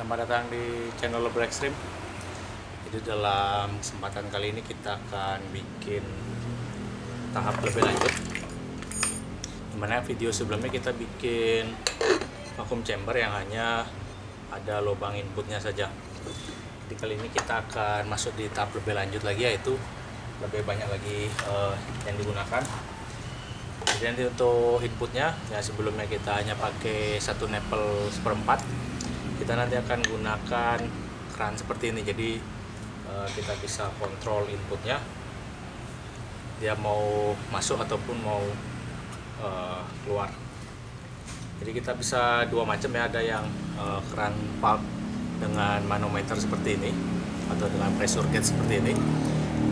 Selamat datang di channel Lebur Ekstrim. Jadi dalam kesempatan kali ini kita akan bikin tahap lebih lanjut, dimana video sebelumnya kita bikin vacuum chamber yang hanya ada lubang inputnya saja. Jadi kali ini kita akan masuk di tahap lebih lanjut lagi, yaitu lebih banyak lagi yang digunakan. Jadi nanti untuk inputnya ya, sebelumnya kita hanya pakai satu nepel 1/4, kita nanti akan gunakan keran seperti ini. Jadi kita bisa kontrol inputnya, dia mau masuk ataupun mau keluar. Jadi kita bisa dua macam ya, ada yang keran pulp dengan manometer seperti ini atau dengan pressure gauge seperti ini,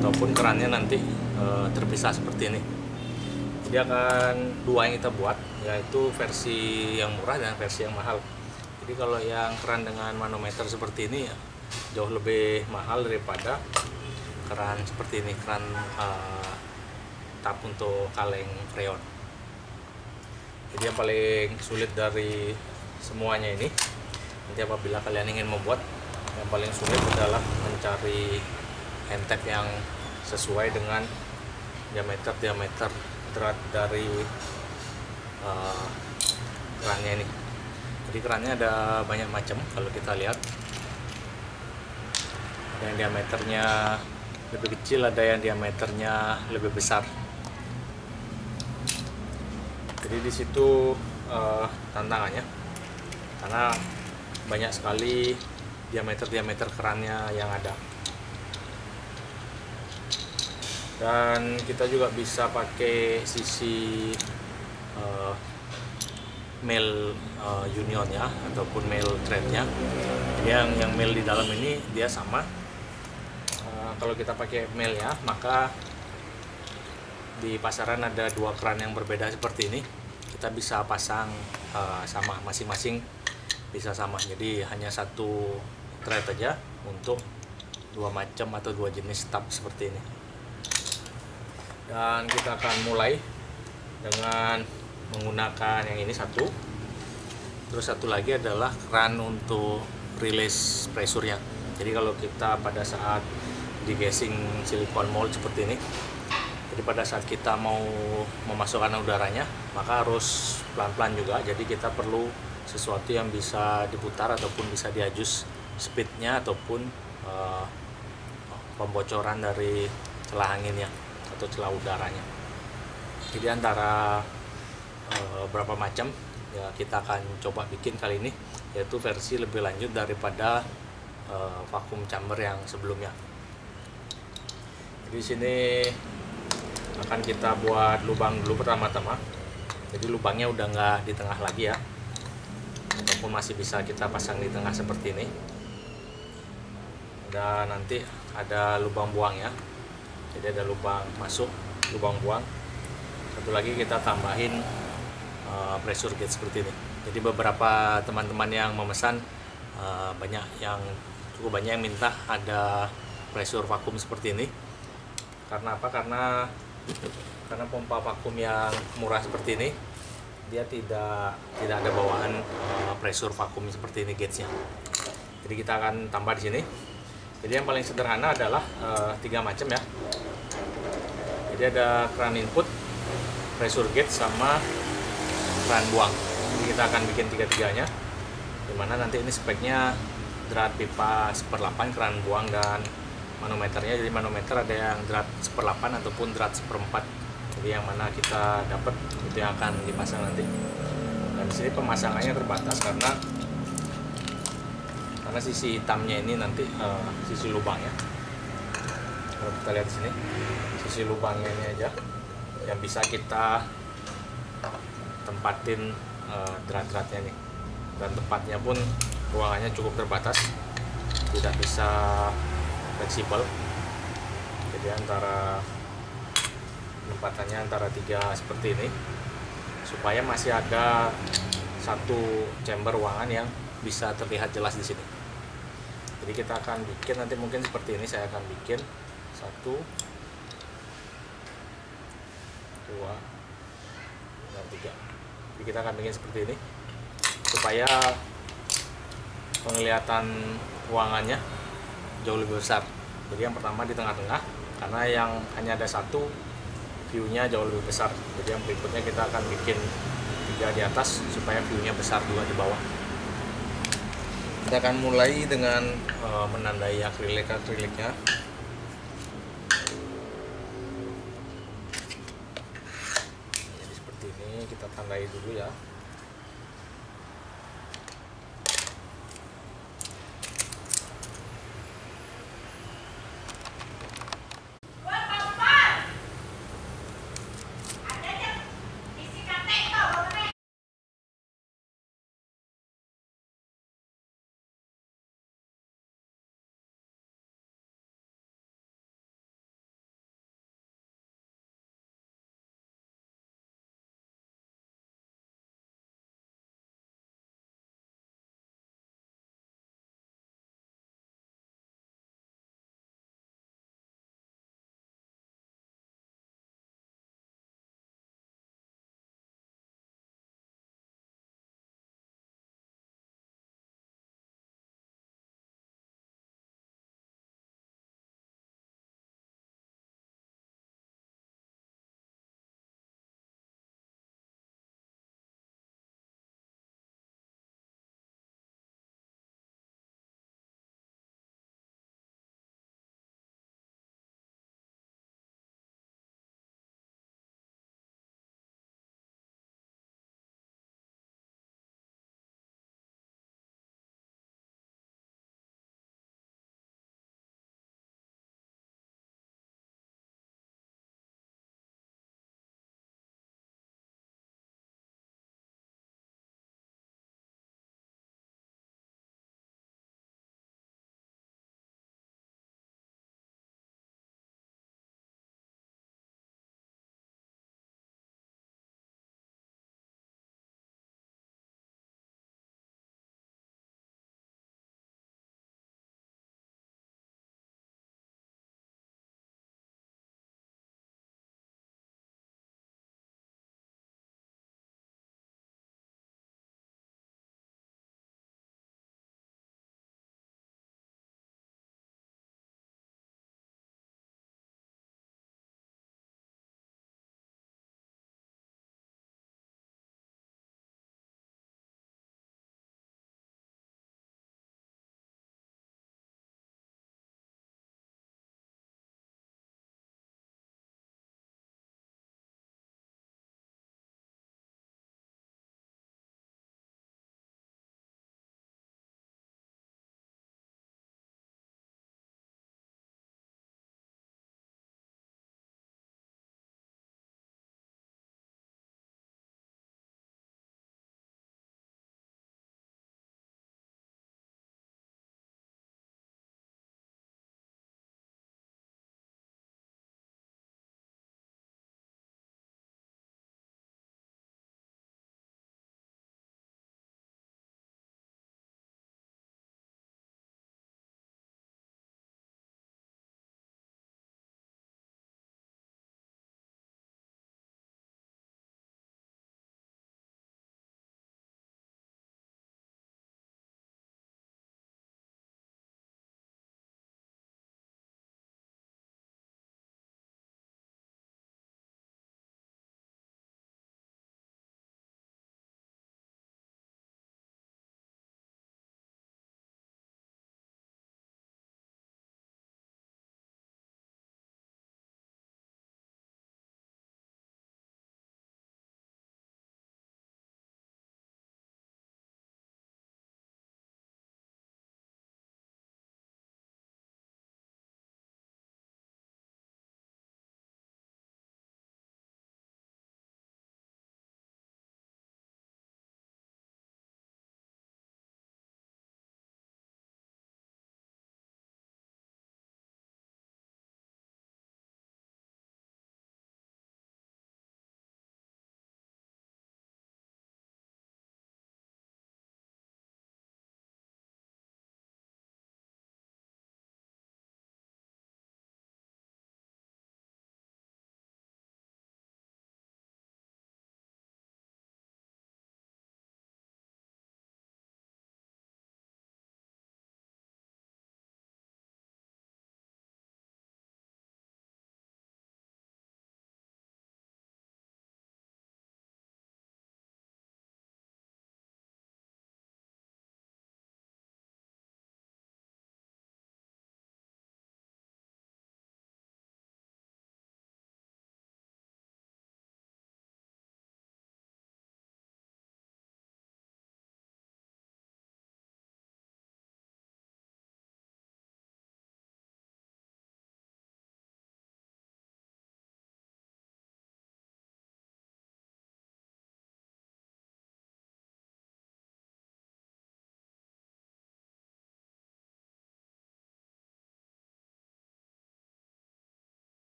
ataupun kerannya nanti terpisah seperti ini. Jadi akan dua yang kita buat, yaitu versi yang murah dan versi yang mahal. Jadi kalau yang keran dengan manometer seperti ini ya, jauh lebih mahal daripada keran seperti ini, keran tap untuk kaleng freon. Jadi yang paling sulit dari semuanya ini, nanti apabila kalian ingin membuat, yang paling sulit adalah mencari hand tap yang sesuai dengan diameter drat dari kerannya ini. Jadi kerannya ada banyak macam. Kalau kita lihat, ada yang diameternya lebih kecil, ada yang diameternya lebih besar. Jadi di situ tantangannya, karena banyak sekali diameter kerannya yang ada. Dan kita juga bisa pakai sisi male unionnya ataupun male threadnya. Jadi yang male di dalam ini dia sama. Kalau kita pakai male ya, maka di pasaran ada dua keran yang berbeda seperti ini. Kita bisa pasang sama, masing-masing bisa sama. Jadi hanya satu thread aja untuk dua macam atau dua jenis tab seperti ini. Dan kita akan mulai dengan menggunakan yang ini satu, terus satu lagi adalah keran untuk release pressure-nya. Jadi kalau kita pada saat digasing silikon mold seperti ini, jadi pada saat kita mau memasukkan udaranya, maka harus pelan-pelan juga. Jadi kita perlu sesuatu yang bisa diputar ataupun bisa diadjust speednya ataupun pembocoran dari celah anginnya atau celah udaranya. Jadi antara berapa macam ya kita akan coba bikin kali ini, yaitu versi lebih lanjut daripada vacuum chamber yang sebelumnya. Jadi di sini akan kita buat lubang dulu pertama-tama. Jadi lubangnya udah nggak di tengah lagi ya, ataupun masih bisa kita pasang di tengah seperti ini. Dan nanti ada lubang buang ya. Jadi ada lubang masuk, lubang buang. Satu lagi kita tambahin pressure gauge seperti ini. Jadi beberapa teman-teman yang memesan cukup banyak yang minta ada pressure vakum seperti ini. Karena apa? Karena pompa vakum yang murah seperti ini, dia tidak ada bawaan pressure vakum seperti ini gauge-nya. Jadi kita akan tambah di sini. Jadi yang paling sederhana adalah tiga macam ya. Jadi ada keran input, pressure gauge, sama keran buang. Jadi kita akan bikin tiga-tiganya, dimana nanti ini speknya drat pipa 1/8, keran buang, dan manometernya. Jadi manometer ada yang drat 1/8 ataupun drat 1/4. Jadi yang mana kita dapat itu yang akan dipasang nanti. Dan di sini pemasangannya terbatas karena sisi hitamnya ini nanti sisi lubangnya. Kalau kita lihat di sini, sisi lubangnya ini aja yang bisa kita tempatin drat-dratnya nih. Dan tempatnya pun ruangannya cukup terbatas, tidak bisa fleksibel. Jadi tempatannya antara tiga seperti ini, supaya masih ada satu chamber ruangan yang bisa terlihat jelas di sini. Jadi kita akan bikin nanti mungkin seperti ini. Saya akan bikin 1, 2, dan 3. Jadi kita akan bikin seperti ini supaya penglihatan ruangannya jauh lebih besar. Jadi yang pertama di tengah-tengah, karena yang hanya ada satu, view-nya jauh lebih besar. Jadi yang berikutnya kita akan bikin 3 di atas supaya view-nya besar 2 di bawah. Kita akan mulai dengan menandai akriliknya. Jadi seperti ini kita tandai dulu ya.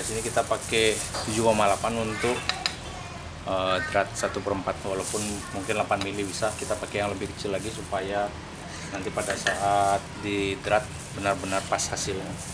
Di sini kita pakai 7,8 untuk drat 1/4, walaupun mungkin 8 mili bisa, kita pakai yang lebih kecil lagi supaya nanti pada saat di drat benar-benar pas hasilnya.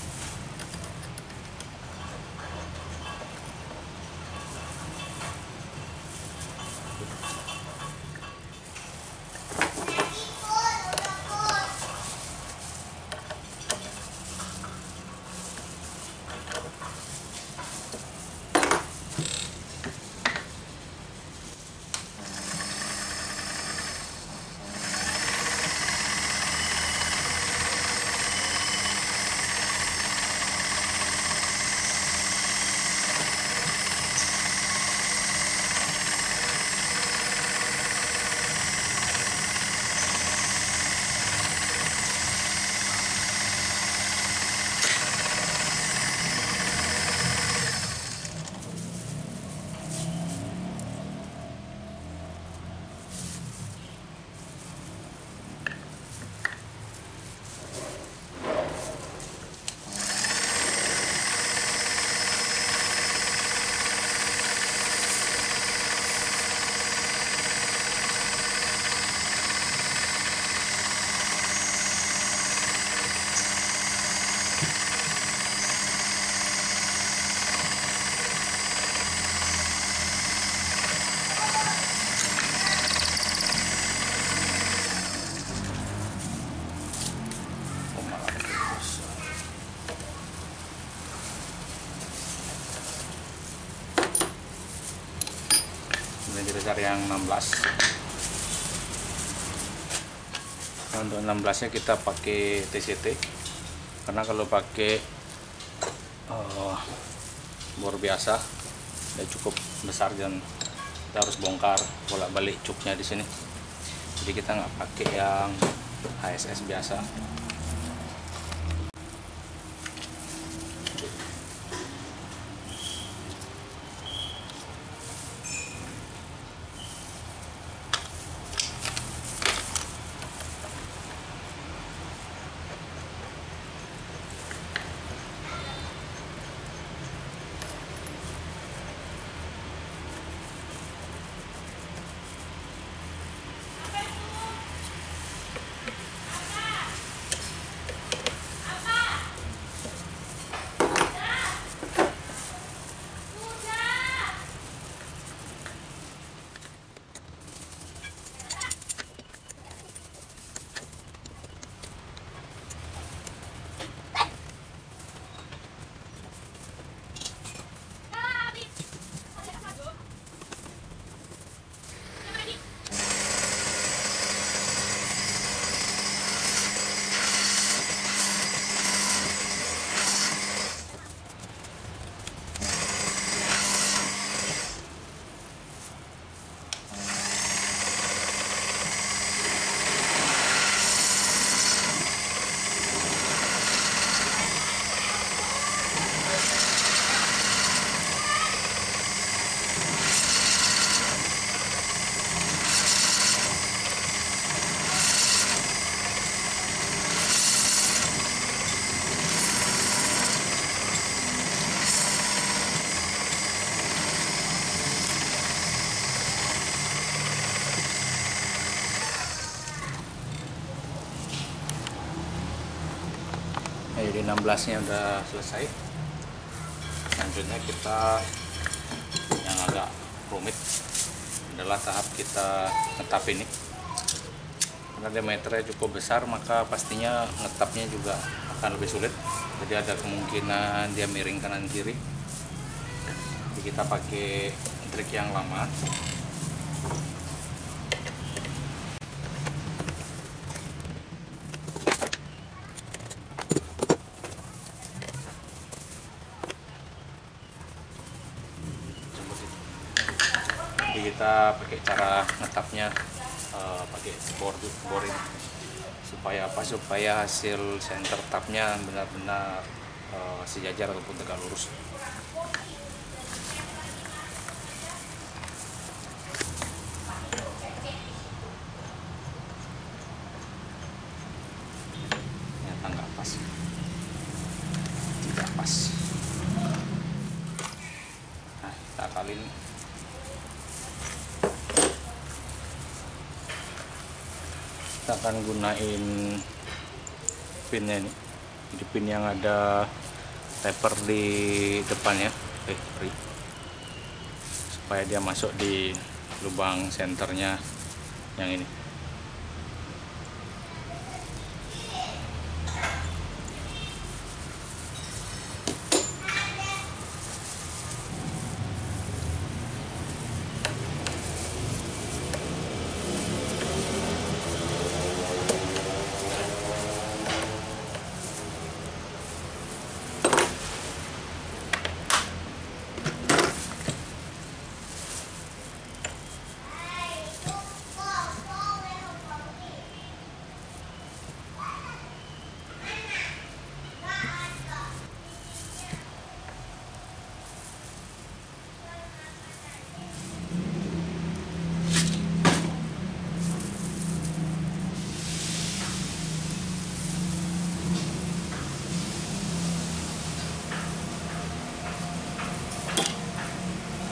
Kemudian kita cari yang 16. Nah, untuk 16 nya kita pakai TCT, karena kalau pakai bor biasa ya cukup besar dan kita harus bongkar bolak-balik cuknya di sini. Jadi kita nggak pakai yang HSS biasa. Nah, jadi 16 nya udah selesai. Selanjutnya kita yang agak rumit adalah tahap kita ngetap ini. Karena diameternya cukup besar, maka pastinya ngetapnya juga akan lebih sulit. Jadi ada kemungkinan dia miring kanan kiri. Jadi kita pakai trik yang lama. Jadi kita pakai cara ngetapnya pakai bor ini, supaya apa? Supaya hasil center tapnya benar-benar sejajar ataupun tegak lurus. Ternyata nggak pas, tidak pas. kita akan gunain pinnya ini. Jadi pin yang ada taper di depannya, supaya dia masuk di lubang senternya yang ini.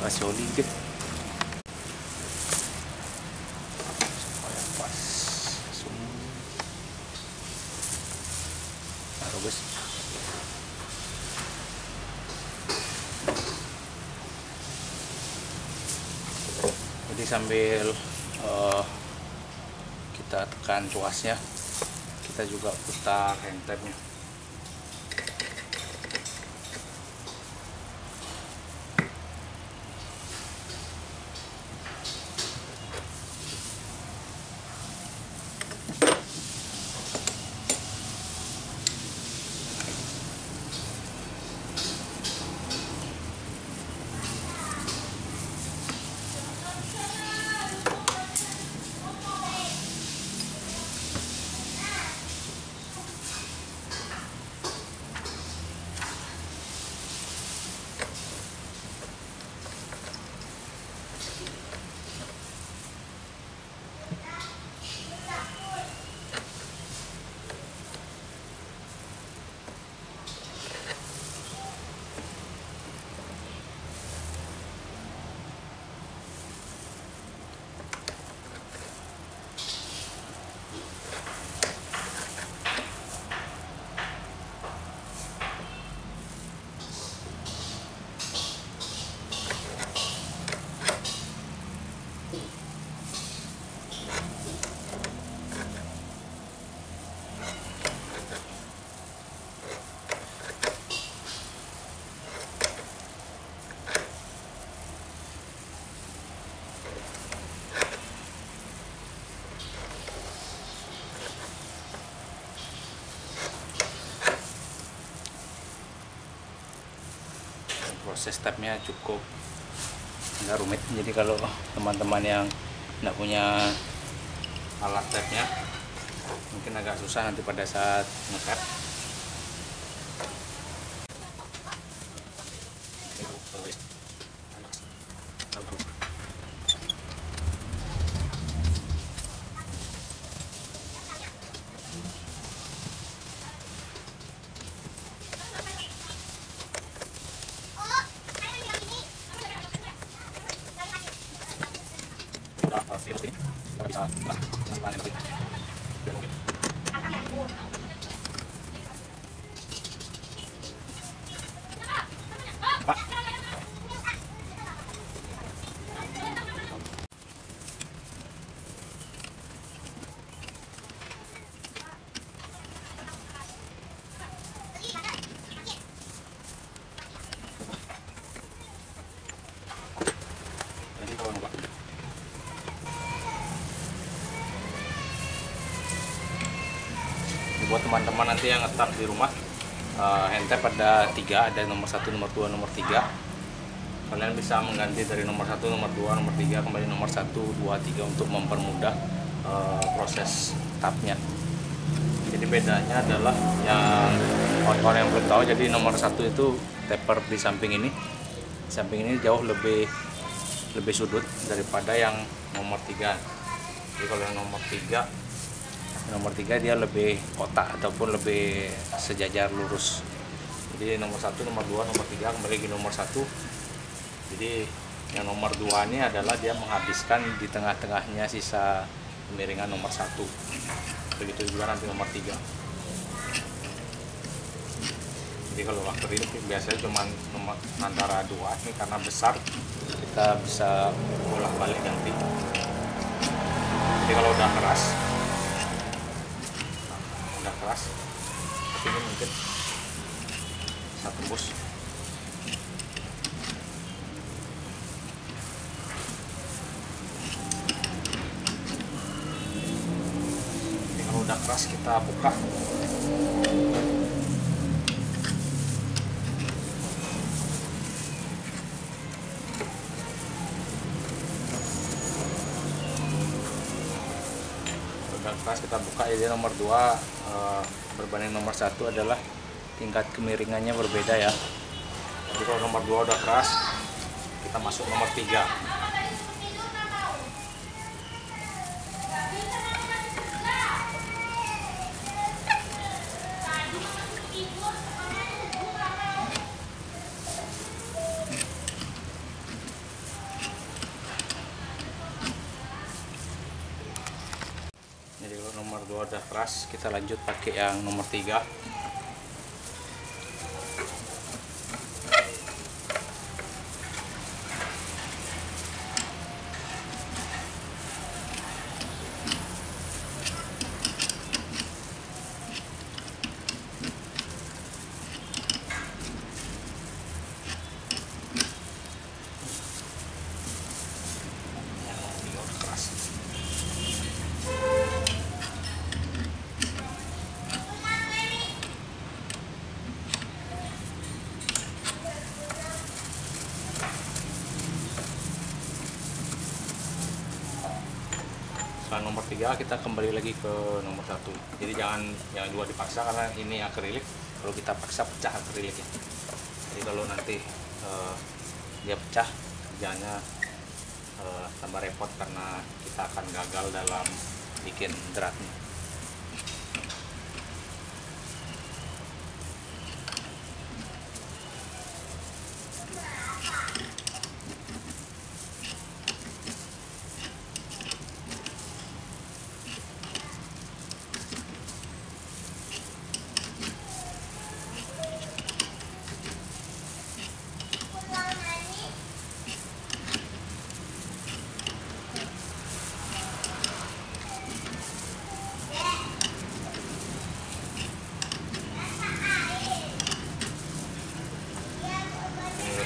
Kasih oli dikit supaya pas. Taruh guys. Jadi sambil kita tekan tuasnya, kita juga putar hand tapnya. Proses tapnya cukup nggak rumit, jadi kalau teman-teman yang nggak punya alat tapnya mungkin agak susah nanti pada saat nge-tap. Pak. Buat teman-teman nanti yang ngetap di rumah, hand tap ada 3, ada nomor 1, nomor 2, nomor 3. Kalian bisa mengganti dari nomor 1, nomor 2, nomor 3 kembali nomor 1, 2, 3 untuk mempermudah proses tapnya. Jadi bedanya adalah yang kawan-kawan yang belum tahu, jadi nomor 1 itu taper di samping ini. Di samping ini jauh lebih sudut daripada yang nomor 3. Jadi kalau yang nomor 3 dia lebih kotak ataupun lebih sejajar lurus. Jadi nomor 1, nomor 2, nomor 3 kembali ke nomor 1. Jadi yang nomor 2 ini adalah dia menghabiskan di tengah-tengahnya sisa kemiringan nomor 1. Begitu juga nanti nomor 3. Jadi kalau akrilik biasanya cuma nomor antara 2 ini, karena besar kita bisa bolak-balik ganti. Jadi kalau udah keras tapi ini mungkin bisa tembus. Jadi kalau udah keras kita buka. Keras kita buka. Jadi nomor 2 berbanding nomor 1 adalah tingkat kemiringannya berbeda ya. Jadi kalau nomor 2 udah keras, kita masuk nomor 3. Jadi kalau nomor 2 udah keras, kita lanjut pakai yang nomor 3. Setelah nomor 3 kita kembali lagi ke nomor 1. Jadi jangan 2 dipaksa, karena ini akrilik. Kalau kita paksa pecah akriliknya. Jadi kalau nanti dia pecah, kerjanya tambah repot karena kita akan gagal dalam bikin dratnya.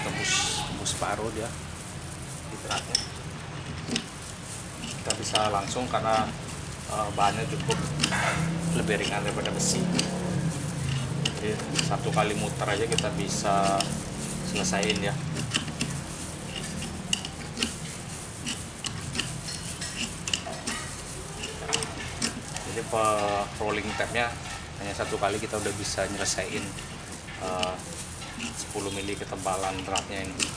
Tembus paruh dia di dratnya. Kita bisa langsung karena bahannya cukup lebih ringan daripada besi. Jadi 1 kali muter aja kita bisa selesaiin ya. Jadi rolling tabnya hanya 1 kali kita udah bisa nyelesain 10 mili ketebalan dratnya ini.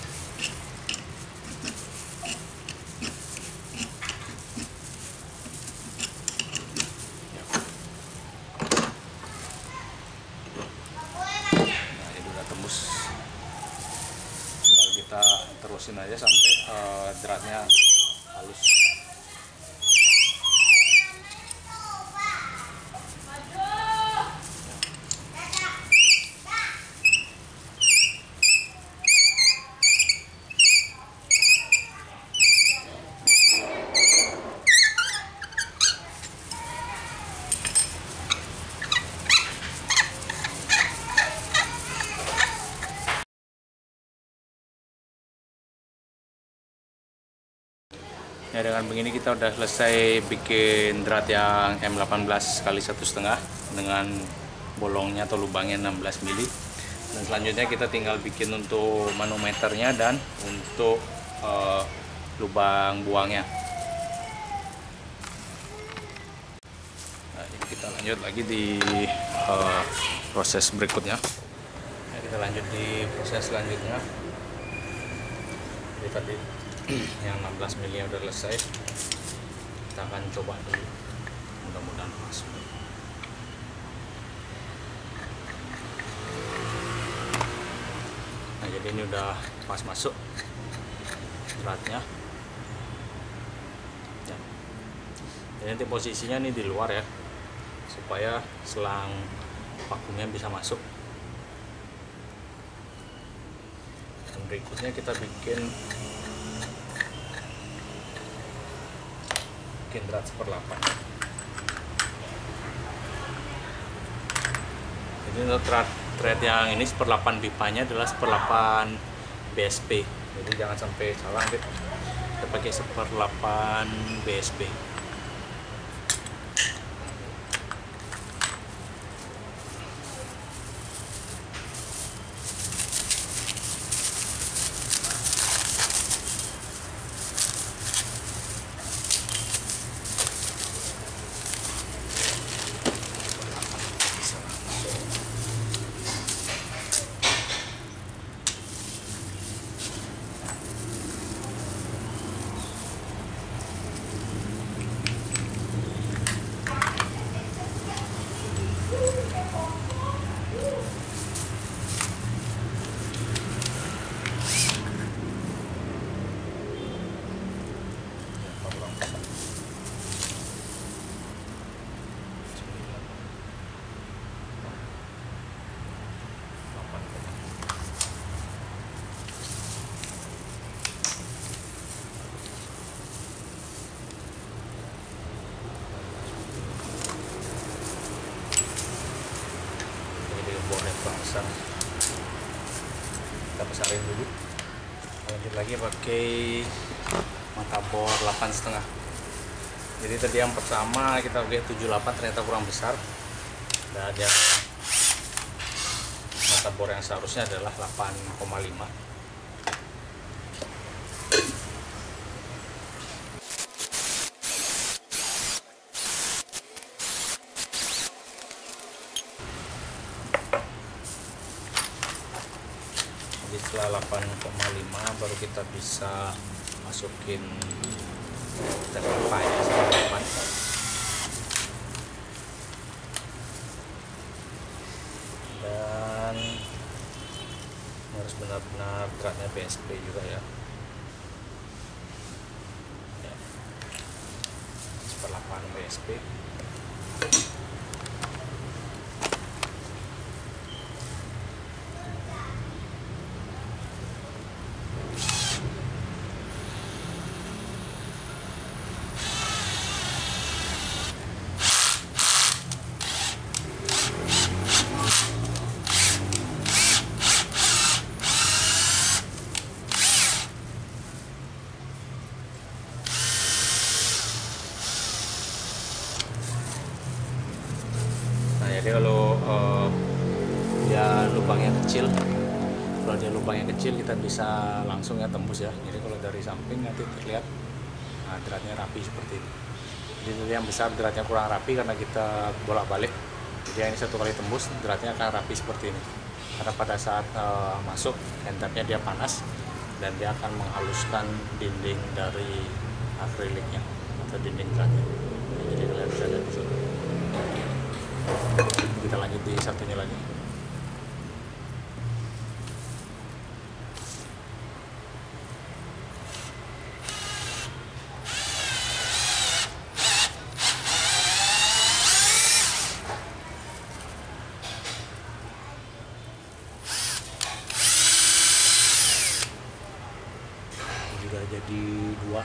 Nah, ini udah tembus. Tinggal kita terusin aja sampai dratnya halus. Ya, dengan begini kita udah selesai bikin drat yang M18 kali 1,5 dengan bolongnya atau lubangnya 16 mili. Dan selanjutnya kita tinggal bikin untuk manometernya dan untuk lubang buangnya. Nah, ini kita lanjut lagi di proses berikutnya. Nah, kita lanjut di proses selanjutnya. Jadi tadi yang 16 mili udah selesai, kita akan coba dulu, mudah-mudahan masuk. Nah, jadi ini udah pas masuk dratnya ya. Jadi nanti posisinya nih di luar ya, supaya selang vakumnya bisa masuk. Dan berikutnya kita bikin drat 1/8. Jadi untuk thread yang ini 1/8 pipanya adalah 1/8 BSP. Jadi jangan sampai salah, kita pakai 1/8 BSP. Bonet bangsa kita besarin dulu. Lanjut lagi pakai mata bor 8,5. Jadi tadi yang pertama kita pakai 78, ternyata kurang besar, dan yang mata bor yang seharusnya adalah 8,5. Setelah 8,5 baru kita bisa masukin terpapanya sama 8. Dan harus benar-benar dratnya BSP juga ya. 1/8 BSP. Jadi kalau dia lubangnya kecil, kita bisa langsung ya tembus ya. Jadi kalau dari samping nanti terlihat dratnya rapi seperti ini. Jadi yang besar dratnya kurang rapi karena kita bolak-balik. Jadi ini satu kali tembus dratnya akan rapi seperti ini. Karena pada saat masuk handtapnya dia panas dan dia akan menghaluskan dinding dari akriliknya atau dinding dratnya. Jadi kalian bisa lihat di sini. Kita lanjut di satunya lagi. Juga jadi 2.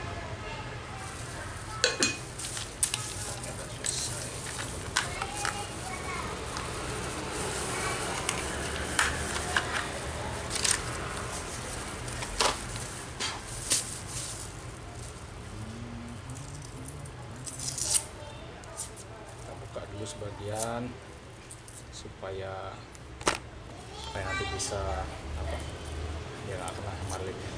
Sebagian supaya nanti bisa dia nggak kena marlitnya.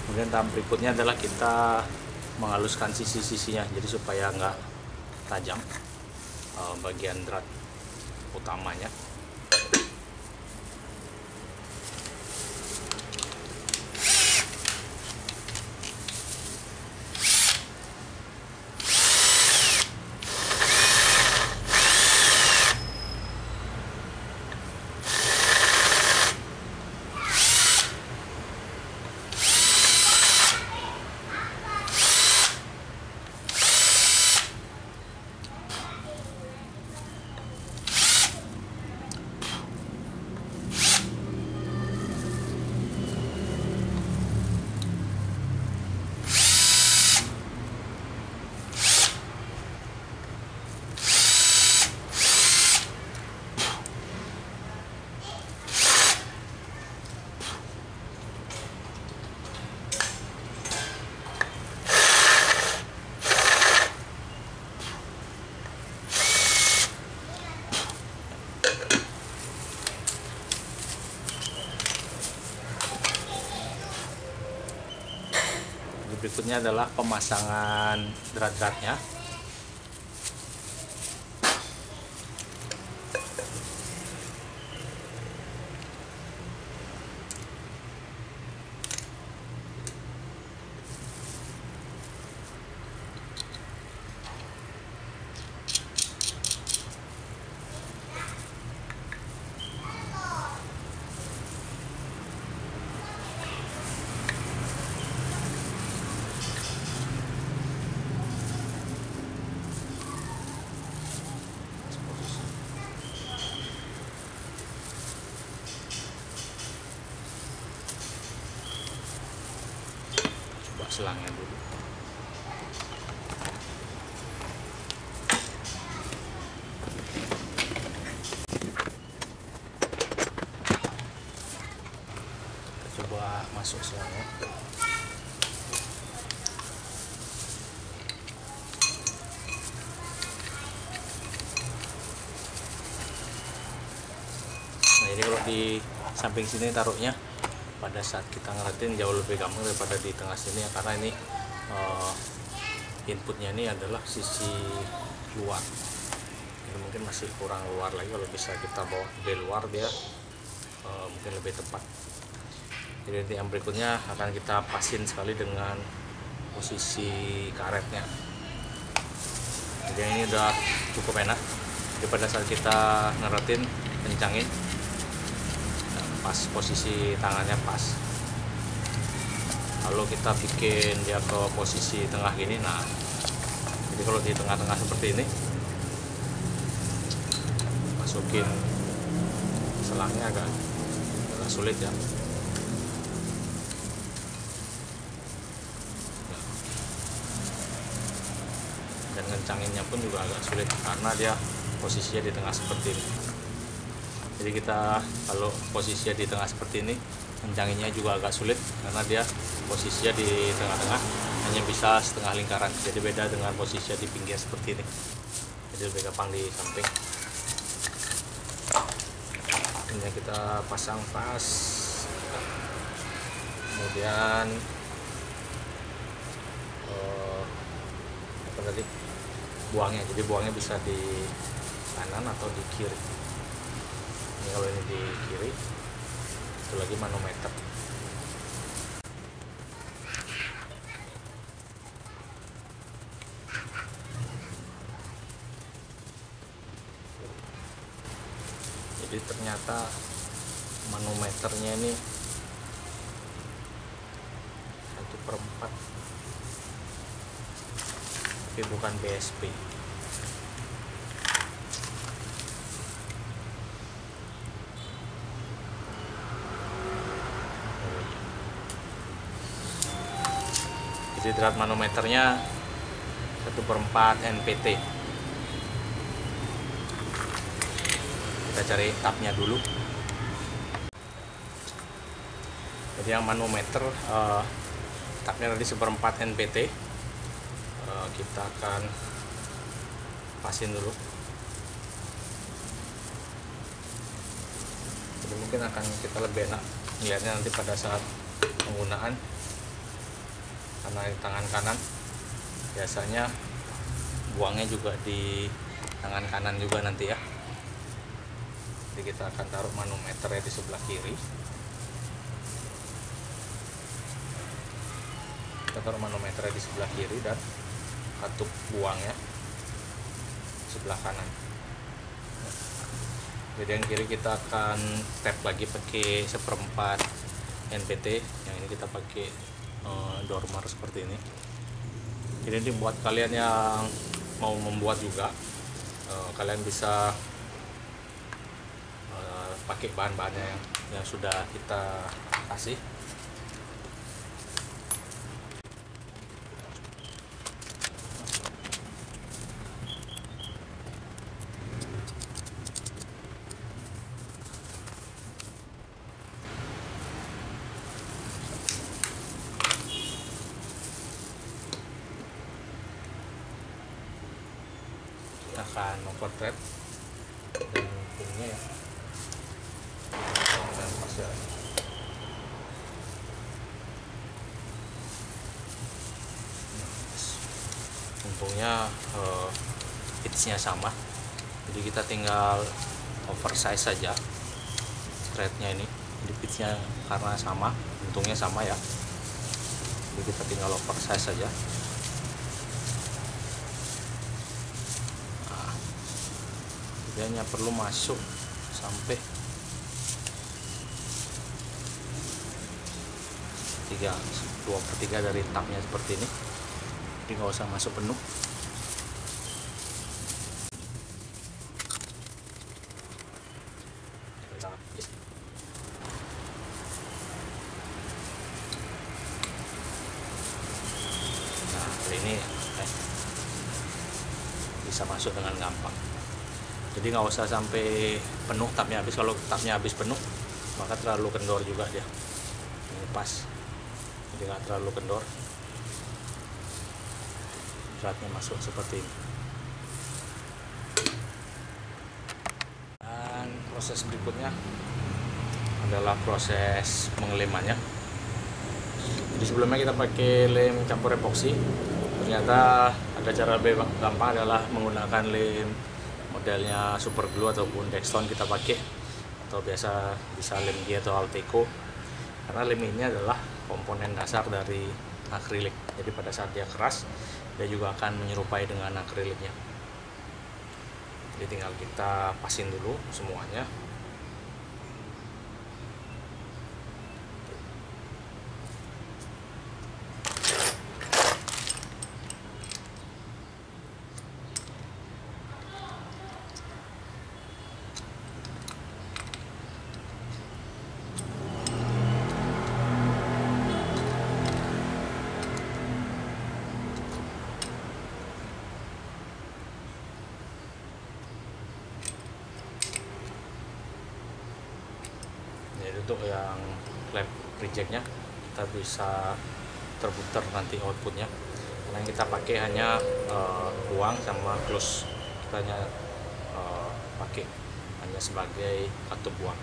Kemudian tahap berikutnya adalah kita menghaluskan sisi-sisinya, jadi supaya nggak tajam bagian drat utamanya. berikutnya adalah pemasangan drat-dratnya. Selangnya dulu. Kita coba masuk selangnya. Nah, ini kalau di samping sini taruhnya, pada saat kita ngeratin jauh lebih gampang daripada di tengah sini ya, karena ini inputnya ini adalah sisi luar. Ini mungkin masih kurang luar lagi, kalau bisa kita bawa lebih luar dia mungkin lebih tepat. Jadi nanti yang berikutnya akan kita pasin sekali dengan posisi karetnya. Jadi ini udah cukup enak. Jadi pada saat kita ngeratin, kencangin, pas posisi tangannya pas. Lalu kita bikin dia ke posisi tengah gini. Nah, jadi kalau di tengah-tengah seperti ini, masukin selangnya agak sulit ya. Dan ngencanginnya pun juga agak sulit karena dia posisinya di tengah seperti ini. Jadi kita kalau posisinya di tengah seperti ini, kencanginnya juga agak sulit karena dia posisinya di tengah-tengah, hanya bisa setengah lingkaran. Jadi beda dengan posisinya di pinggir seperti ini. Jadi lebih gampang di samping. Ini kita pasang pas. Kemudian apa tadi? Buangnya. Jadi buangnya bisa di kanan atau di kiri. Ini kalau ini di kiri, itu lagi manometer. Jadi ternyata manometernya ini 1/4, tapi bukan BSP. Jadi drat manometernya 1/4 NPT. Kita cari tabnya dulu. Jadi yang manometer tabnya tadi 1/4 NPT. Kita akan pasin dulu. Jadi mungkin akan kita lebih enak melihatnya nanti pada saat penggunaan. Karena di tangan kanan biasanya buangnya juga di tangan kanan juga nanti ya. Jadi kita akan taruh manometernya di sebelah kiri. Kita taruh manometernya di sebelah kiri dan katup buangnya sebelah kanan. Jadi yang kiri kita akan tap lagi pakai 1/4 NPT. Yang ini kita pakai dormer seperti ini. Jadi ini buat kalian yang mau membuat juga, kalian bisa pakai bahan-bahannya yang sudah kita kasih. Akan memotret dan punya ya, dan pasir. untungnya pitchnya sama, jadi kita tinggal oversize saja threadnya ini. Jadi pitchnya karena sama, untungnya sama ya, jadi kita tinggal oversize saja. Nah, dia hanya perlu masuk sampai 2/3 dari tabnya seperti ini, jadi nggak usah masuk penuh. Nah, ini bisa masuk dengan gampang, jadi nggak usah sampai penuh tabnya habis. Kalau tabnya habis penuh maka terlalu kendor juga dia. Ini pas, jadi nggak terlalu kendor, threadnya masuk seperti ini. Dan proses berikutnya adalah proses pengelemannya. Jadi sebelumnya kita pakai lem campur epoksi, ternyata ada cara lebih gampang adalah menggunakan lem modelnya super glue ataupun Dextone kita pakai, atau biasa bisa lem G atau Alteco, karena lem ini adalah komponen dasar dari akrilik. Jadi pada saat dia keras, dia juga akan menyerupai dengan akriliknya. Jadi tinggal kita pasin dulu semuanya. Untuk yang klep rejectnya kita bisa terputar nanti outputnya, karena yang kita pakai hanya buang sama close, kita hanya pakai hanya sebagai katup buang,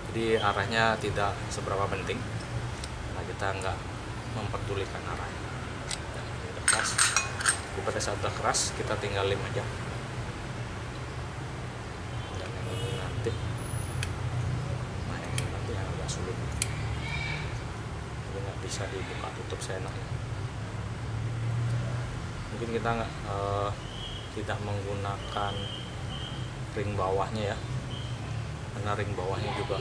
jadi arahnya tidak seberapa penting, karena kita nggak memperdulikan arahnya. Nah, ini udah keras, jadi pada saat udah keras kita tinggal lem aja. Dan ini nanti sulit, jadi nggak bisa dibuka tutup seenaknya. Mungkin kita tidak menggunakan ring bawahnya ya, karena ring bawahnya juga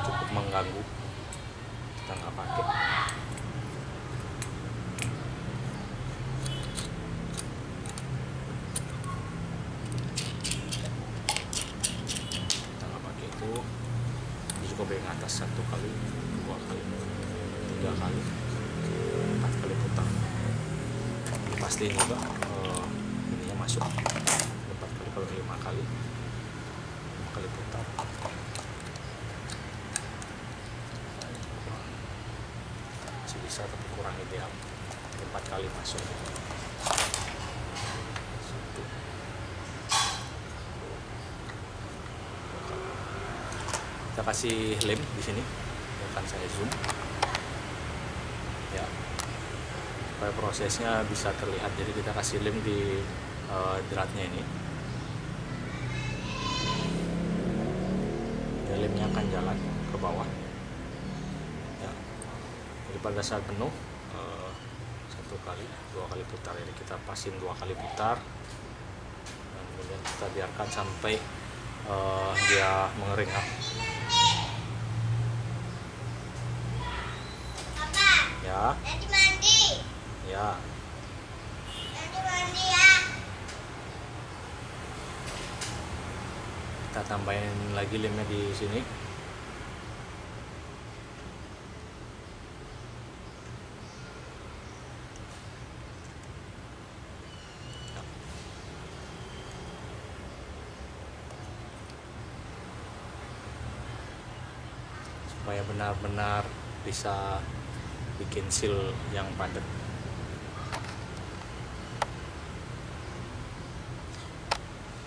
cukup mengganggu, kita nggak pakai. Kita nggak pakai itu. Cukup yang atas 1 kali, 2 kali, 3 kali, 4 kali putar. Pastiin juga ininya masuk 4 kali, kalau 5 kali, 5 kali putar. Masih bisa tapi kurang ideal, 4 kali masuk. Kita kasih lem di sini, akan saya zoom ya, supaya prosesnya bisa terlihat. Jadi kita kasih lem di dratnya ini, ya, lemnya akan jalan ke bawah ya. Jadi pada saat penuh 1 kali, 2 kali putar, jadi kita pasin 2 kali putar, dan kemudian kita biarkan sampai dia mengering ya. Ya. Nanti mandi. Ya. Nanti mandi ya. Kita tambahin lagi lemnya di sini. Ya. Supaya benar-benar bisa bikin seal yang padat.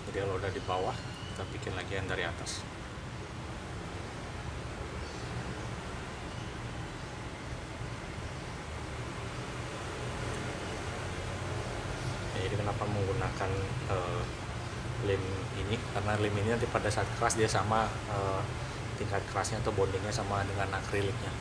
Jadi kalau udah di bawah, kita bikin lagi yang dari atas. kenapa menggunakan lem ini, karena lem ini nanti pada saat keras dia sama tingkat kerasnya atau bondingnya sama dengan akriliknya.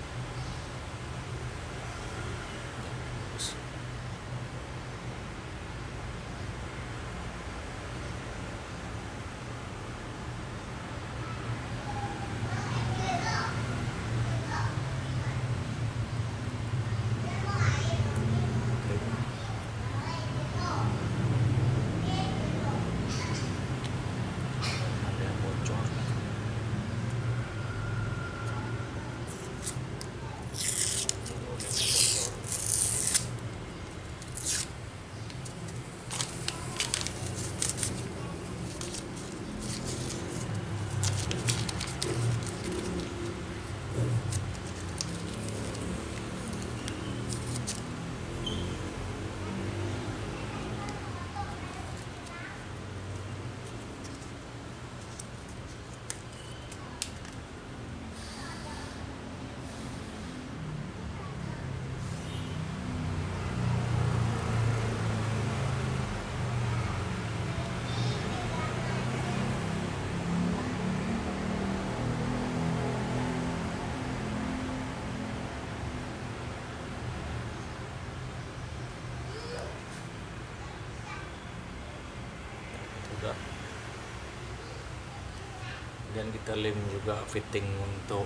Kemudian kita lem juga fitting untuk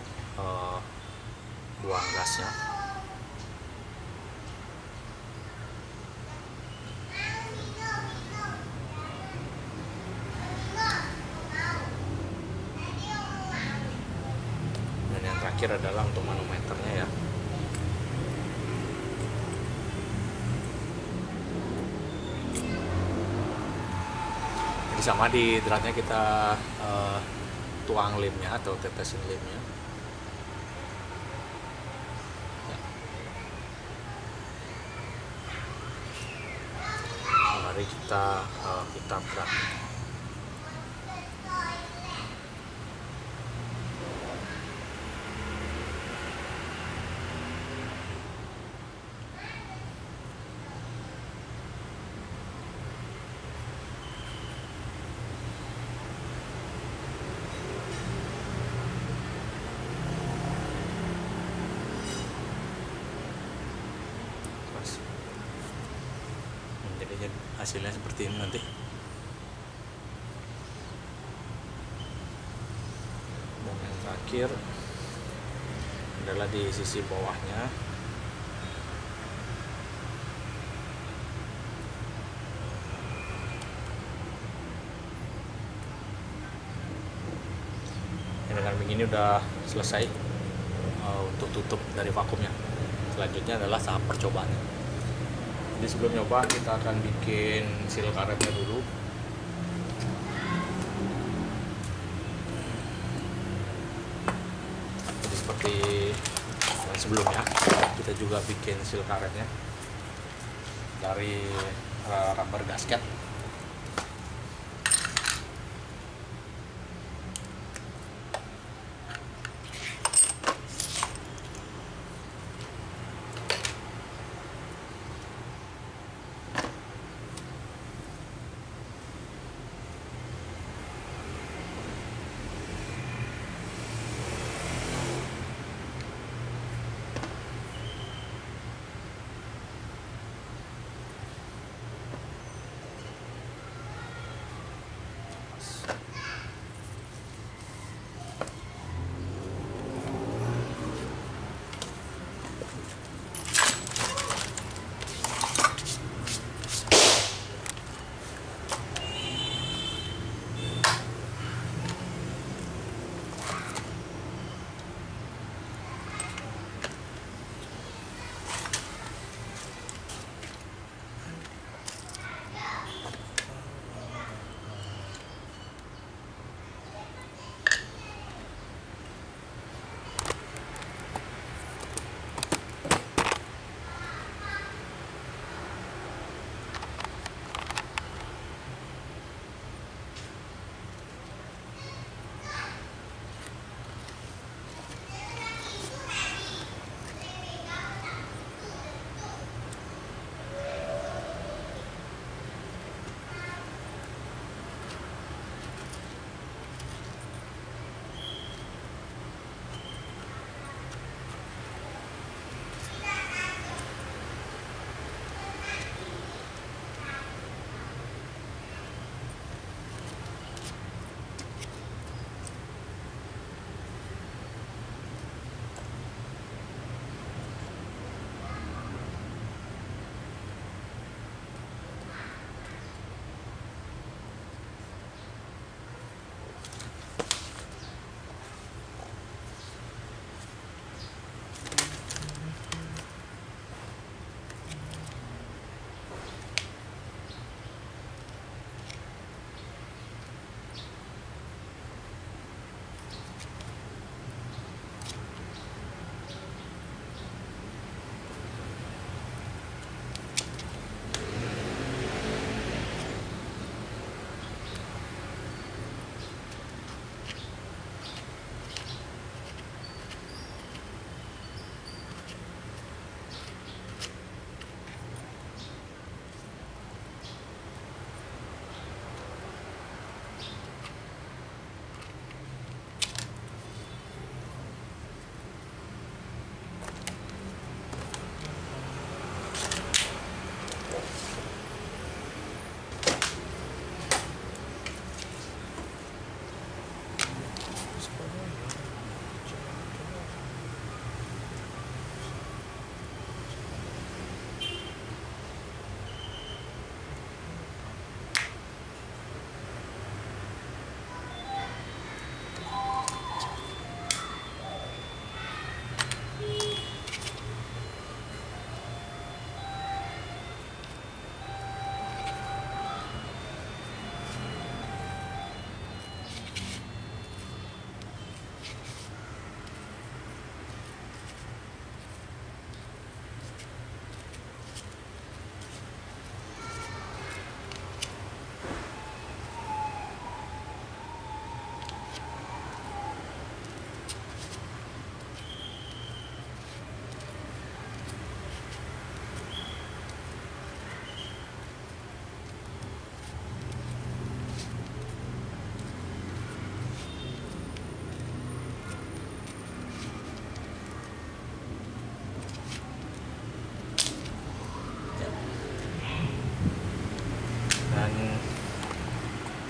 buang gasnya. Dan yang terakhir adalah untuk manometernya ya. Jadi sama di dratnya kita tuang lemnya atau tetesin lemnya. Ya. Mari kita tabrak. Jadi hasilnya seperti ini nanti. Dan yang terakhir adalah di sisi bawahnya. Dengan begini udah selesai untuk tutup dari vakumnya. Selanjutnya adalah tahap percobaannya. Jadi sebelum nyoba kita akan bikin seal karetnya dulu. Jadi seperti sebelumnya kita juga bikin seal karetnya dari rubber gasket.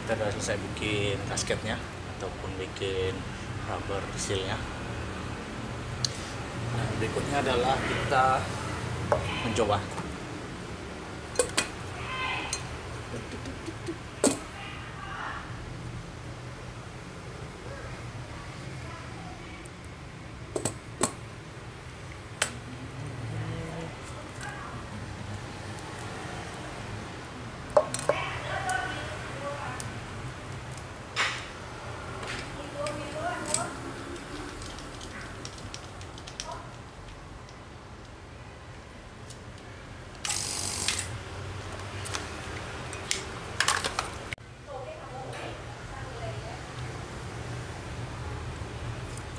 kita udah selesai bikin kasketnya ataupun bikin rubber sealnya. Nah, berikutnya adalah kita mencoba.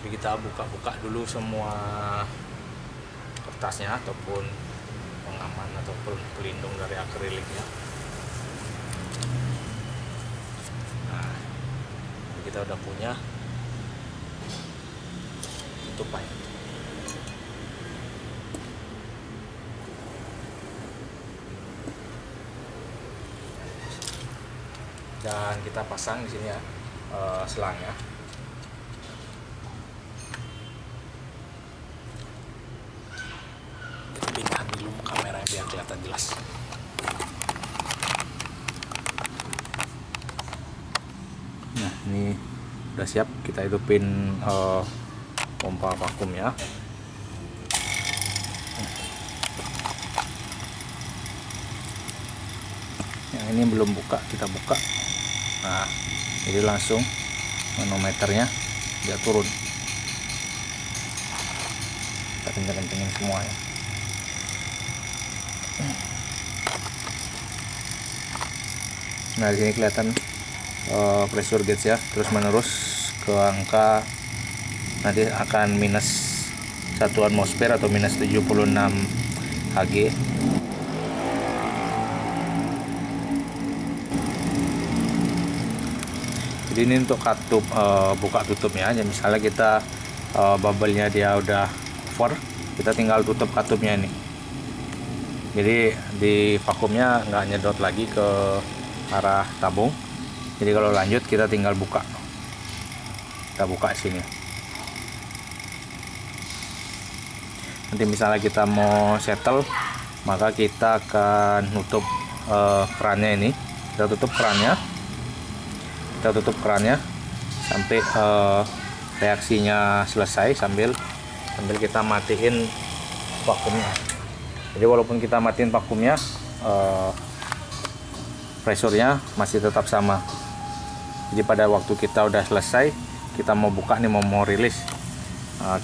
Jadi kita buka-buka dulu semua kertasnya ataupun pengaman ataupun pelindung dari akriliknya. Nah, kita udah punya tutupan. Dan kita pasang di sini ya selangnya. Pindahan dulu kameranya biar kelihatan jelas. Nah, ini udah siap, kita hidupin pompa vakum ya. Yang ini belum buka, kita buka. Nah, jadi langsung manometernya dia turun. Kita kenceng-kencengin semua ya. Nah, di sini kelihatan pressure gauge ya, terus menerus ke angka nanti akan minus 1 atmosfer atau minus 76 Hg. Jadi ini untuk katup buka tutupnya. Jadi misalnya kita bubble-nya dia udah over, kita tinggal tutup katupnya ini. Jadi di vakumnya nggak nyedot lagi ke arah tabung. Jadi kalau lanjut kita tinggal buka. Kita buka sini. Nanti misalnya kita mau settle, maka kita akan nutup kerannya ini. Kita tutup kerannya. Kita tutup kerannya sampai reaksinya selesai sambil kita matiin vakumnya. Jadi walaupun kita matiin vakumnya, pressure-nya masih tetap sama. Jadi pada waktu kita udah selesai, kita mau buka nih, mau rilis,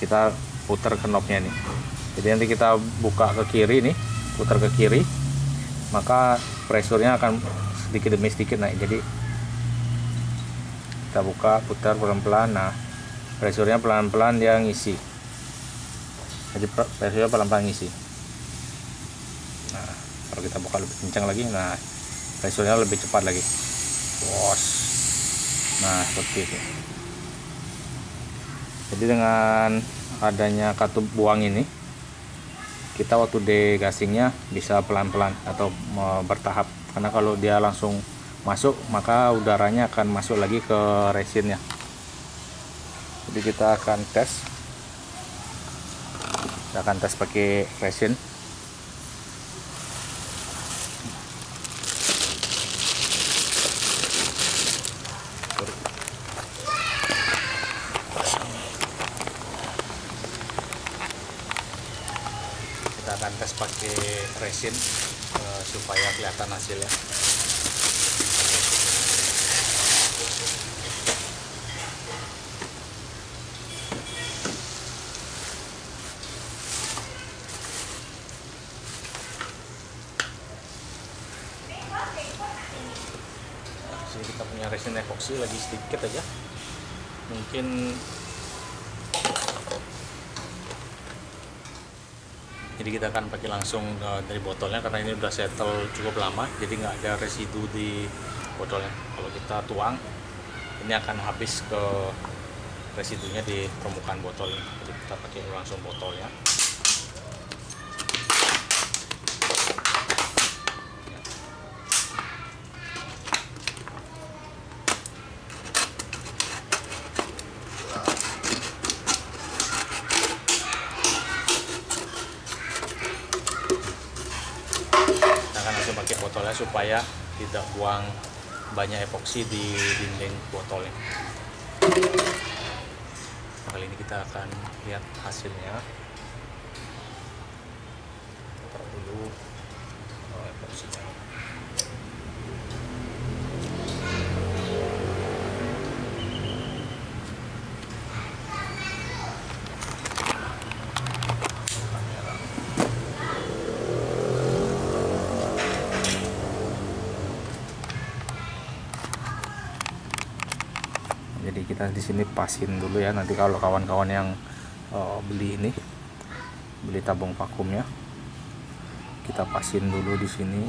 kita putar knobnya nih. Jadi nanti kita buka ke kiri nih, putar ke kiri, maka pressure-nya akan sedikit demi sedikit naik. Jadi kita buka, putar pelan-pelan. Nah, pressure-nya pelan-pelan dia ngisi. Jadi pressure-nya pelan-pelan ngisi. Nah, kalau kita buka lebih kencang lagi, nah pressure-nya lebih cepat lagi. Wos. Nah, seperti itu. Jadi dengan adanya katup buang ini, kita waktu degasingnya bisa pelan-pelan atau bertahap. Karena kalau dia langsung masuk, maka udaranya akan masuk lagi ke resinnya. Jadi kita akan tes. Kita akan tes pakai resin. Kita akan tes pakai resin supaya kelihatan hasilnya. Sini kita punya resin epoxy lagi sedikit aja, mungkin. Jadi kita akan pakai langsung dari botolnya karena ini udah settle cukup lama, jadi nggak ada residu di botolnya. Kalau kita tuang, ini akan habis ke residunya di permukaan botol ini. Jadi kita pakai langsung botolnya. supaya tidak buang banyak epoksi di dinding botolnya. Kali ini kita akan lihat hasilnya. Taruh dulu epoksinya. Jadi kita di sini pasin dulu ya. Nanti kalau kawan-kawan yang beli tabung vakumnya, kita pasin dulu di sini.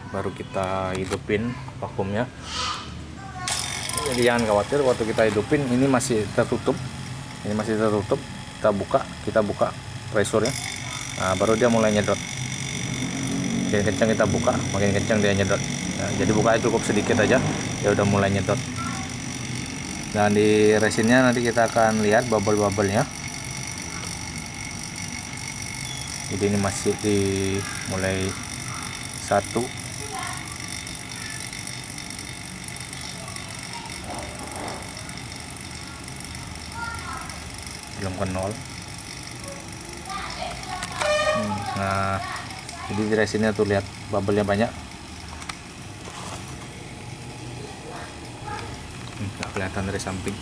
Baru kita hidupin vakumnya. Jadi jangan khawatir waktu kita hidupin ini masih tertutup. Ini masih tertutup. Kita buka presurnya. Nah, baru dia mulai nyedot. Makin kencang kita buka, makin kencang dia nyedot. Nah, jadi bukanya cukup sedikit aja, dia udah mulai nyedot. Dan di resinnya nanti kita akan lihat bubble-bubblenya. Jadi ini masih di mulai 1, belum ke 0. Nah, jadi di resinnya tuh lihat bubble-nya banyak. Nggak kelihatan dari samping.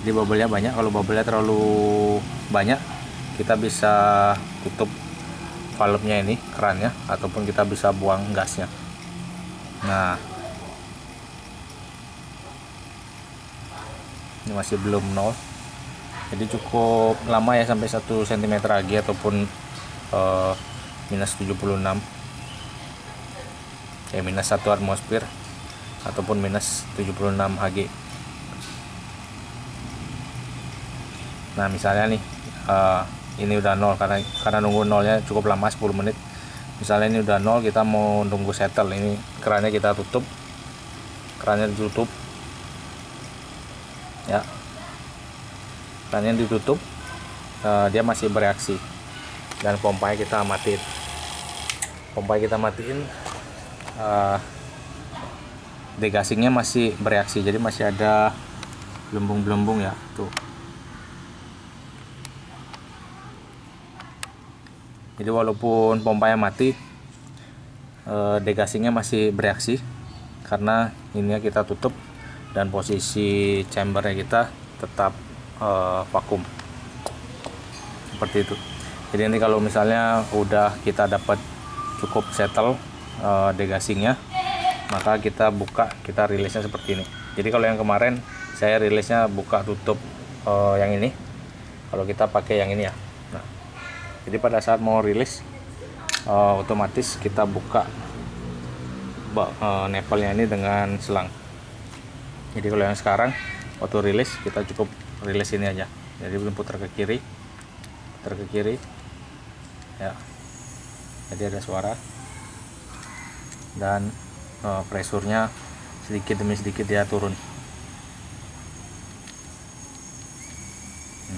Jadi bubble-nya banyak. Kalau bubble-nya terlalu banyak, kita bisa tutup valve-nya ini, kerannya, ataupun kita bisa buang gasnya. Nah, ini masih belum 0. Jadi cukup lama ya, sampai 1 cm lagi ataupun minus 76 ya, minus 1 atmosfer ataupun minus 76 Hg. Nah misalnya nih ini udah 0, karena nunggu 0-nya cukup lama, 10 menit. Misalnya ini udah 0, kita mau tunggu settle, ini kerannya kita tutup, kerannya ditutup ya, kerannya ditutup, dia masih bereaksi. Dan pompanya kita matiin. Degasingnya masih bereaksi, jadi masih ada gelembung-gelembung ya tuh. Jadi walaupun pompanya mati, degasingnya masih bereaksi karena ini kita tutup dan posisi chambernya kita tetap vakum seperti itu. Jadi nanti kalau misalnya udah kita dapat cukup settle degasingnya, maka kita buka, kita rilisnya seperti ini. Jadi kalau yang kemarin saya rilisnya buka tutup yang ini, kalau kita pakai yang ini ya. Nah, jadi pada saat mau rilis otomatis kita buka nepelnya ini dengan selang. Jadi kalau yang sekarang waktu rilis kita cukup rilis ini aja. Jadi belum putar ke kiri ya, jadi ada suara dan presurnya sedikit demi sedikit dia turun.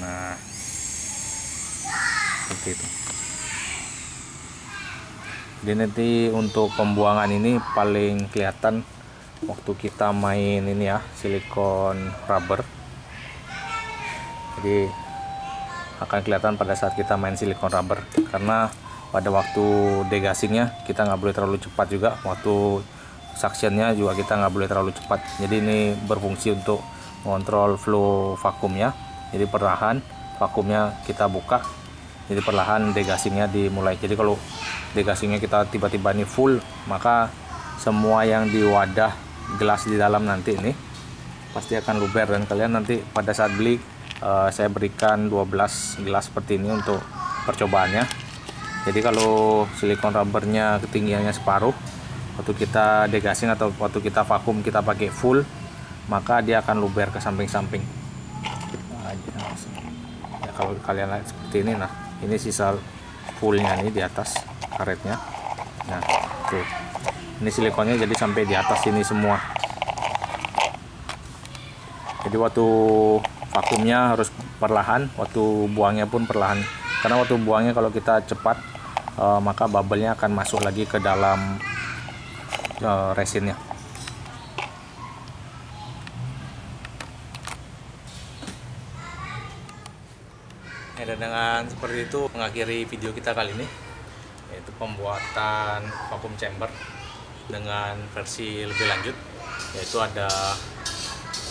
Nah seperti itu. Jadi nanti untuk pembuangan ini paling kelihatan waktu kita main ini ya, silikon rubber. Jadi akan kelihatan pada saat kita main silikon rubber, karena pada waktu degasingnya kita nggak boleh terlalu cepat juga, waktu suctionnya juga kita nggak boleh terlalu cepat. Jadi ini berfungsi untuk mengontrol flow vakumnya. Jadi perlahan vakumnya kita buka, jadi perlahan degasingnya dimulai. Jadi kalau degasingnya kita tiba-tiba ini full, maka semua yang di wadah gelas di dalam nanti ini pasti akan luber, dan kalian nanti pada saat beli saya berikan 12 gelas seperti ini untuk percobaannya. Jadi kalau silikon rubbernya ketinggiannya separuh, waktu kita degasing atau waktu kita vakum kita pakai full, maka dia akan luber ke samping-samping. Ya, kalau kalian lihat seperti ini, nah ini sisa fullnya ini di atas karetnya. Nah tuh, ini silikonnya jadi sampai di atas ini semua. Jadi waktu vakumnya harus perlahan, waktu buangnya pun perlahan, karena waktu buangnya kalau kita cepat maka bubble-nya akan masuk lagi ke dalam resinnya. Dan dengan seperti itu mengakhiri video kita kali ini, yaitu pembuatan vacuum chamber dengan versi lebih lanjut, yaitu ada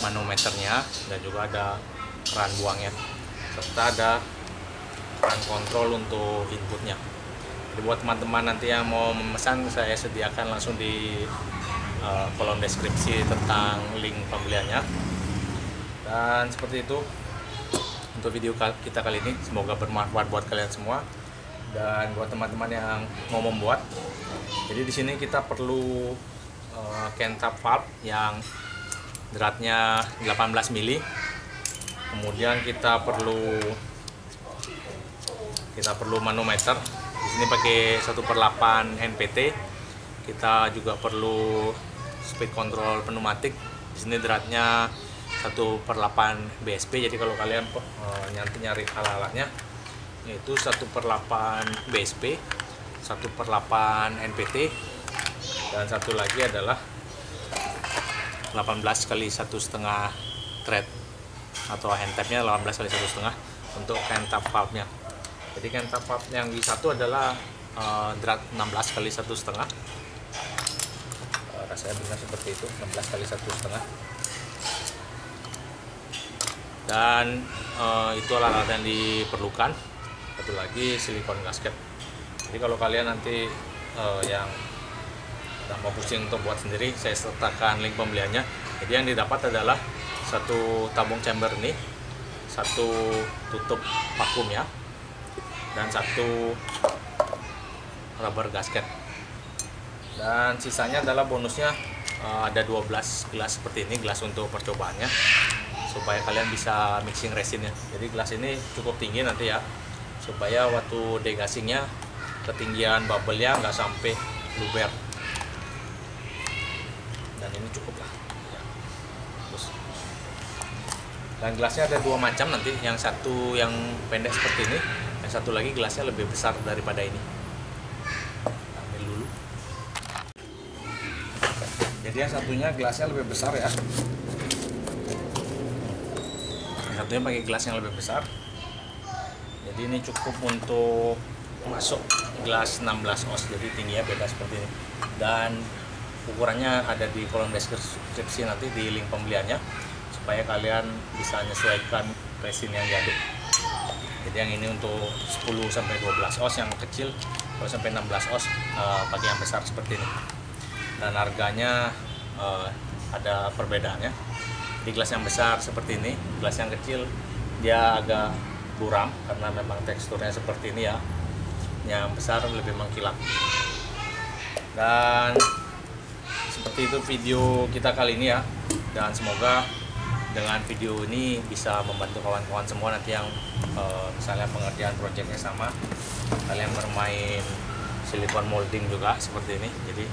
manometernya dan juga ada keran buangnya, serta ada keran kontrol untuk inputnya. Jadi buat teman-teman nanti yang mau memesan, saya sediakan langsung di kolom deskripsi tentang link pembeliannya. Dan seperti itu untuk video kita kali ini, semoga bermanfaat buat kalian semua dan buat teman-teman yang mau membuat. Jadi di sini kita perlu K-tap valve yang dratnya 18 mili. Kemudian kita perlu manometer. Di sini pakai 1/8 NPT. Kita juga perlu speed control pneumatik. Di sini dratnya 1/8 BSP. Jadi kalau kalian nyari alat-alatnya, yaitu 1/8 BSP, 1/8 NPT, dan satu lagi adalah 18 kali 1,5 thread atau hand tap-nya 18 kali 1,5 untuk K-tap valve-nya. Jadi K-tap valve yang di satu adalah drat 16 kali 1,5. Rasanya benar seperti itu, 16 kali 1,5. Dan itu alat-alat yang diperlukan. Satu lagi silikon gasket. Jadi kalau kalian nanti yang mau pusing untuk buat sendiri, saya sertakan link pembeliannya. Jadi yang didapat adalah satu tabung chamber ini, satu tutup vakum ya, dan satu rubber gasket. Dan sisanya adalah bonusnya, ada 12 gelas seperti ini, gelas untuk percobaannya, supaya kalian bisa mixing resinnya. Jadi gelas ini cukup tinggi nanti ya, supaya waktu degasingnya ketinggian bubble-nya nggak sampai luber. Dan ini cukup lah ya. Terus, dan gelasnya ada dua macam nanti, yang satu yang pendek seperti ini, yang satu lagi gelasnya lebih besar daripada ini. Ambil dulu. Jadi yang satunya gelasnya lebih besar ya, yang satunya pakai gelas yang lebih besar. Jadi ini cukup untuk masuk gelas 16 oz, jadi tingginya beda seperti ini. Dan ukurannya ada di kolom deskripsi nanti di link pembeliannya, supaya kalian bisa menyesuaikan resin yang jadi. Jadi yang ini untuk 10-12 oz yang kecil, kalau sampai 16 oz pakai yang besar seperti ini. Dan harganya ada perbedaannya. Di gelas yang besar seperti ini, gelas yang kecil dia agak buram karena memang teksturnya seperti ini ya. Yang besar lebih mengkilap. Dan seperti itu video kita kali ini ya. Dan semoga dengan video ini bisa membantu kawan-kawan semua nanti yang misalnya pengerjaan proyeknya sama, kalian bermain silikon molding juga seperti ini. Jadi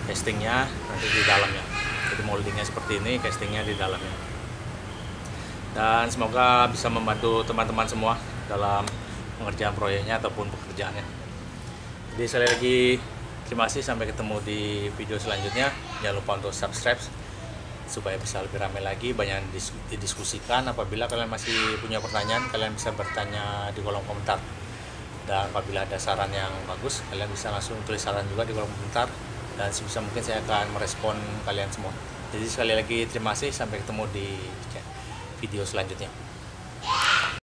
castingnya nanti di dalamnya. Jadi moldingnya seperti ini, castingnya di dalamnya. Dan semoga bisa membantu teman-teman semua dalam pengerjaan proyeknya ataupun pekerjaannya. Jadi sekali lagi terima kasih, sampai ketemu di video selanjutnya. Jangan lupa untuk subscribe supaya bisa lebih ramai lagi, banyak didiskusikan. Apabila kalian masih punya pertanyaan, kalian bisa bertanya di kolom komentar. Dan apabila ada saran yang bagus, kalian bisa langsung tulis saran juga di kolom komentar, dan sebisa mungkin saya akan merespon kalian semua. Jadi sekali lagi terima kasih, sampai ketemu di video selanjutnya.